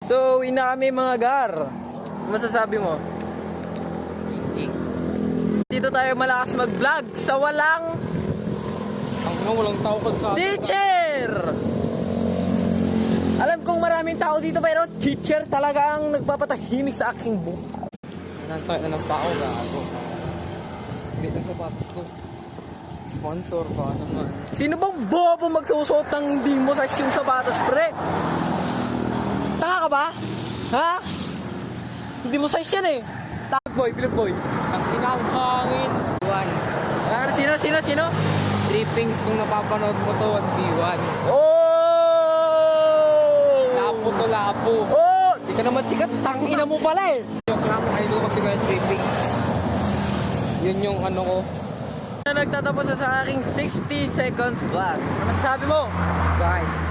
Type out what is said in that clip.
So, uwi na kami mga gar. Ano masasabi mo? Hindi. Dito tayo malakas mag-vlog sa walang Walang tao ka sa teacher! Alam kong maraming tao dito pero teacher talaga ang nagpapatahimik sa aking buhay. Nansakit na ng pao, gago. Hindi na sapatos ko. Sponsor pa naman. Sino bang bobo magsusuot ng hindi mo size yung sapatos, pre? Tanga ka ba? Ha? Hindi mo size yan eh. Bilog boy. Ang inang hangin. 1. Sino? Trippings kung napapanood mo to, 1v1. Oh! Lapo. Oh! Di ka naman sikat, tangina mo pala eh. Yung lang, idol ko siguro trippings. Yun yung ano ko. Na nagtatapos na sa aking 60 seconds vlog. Ano masasabi mo? Bye.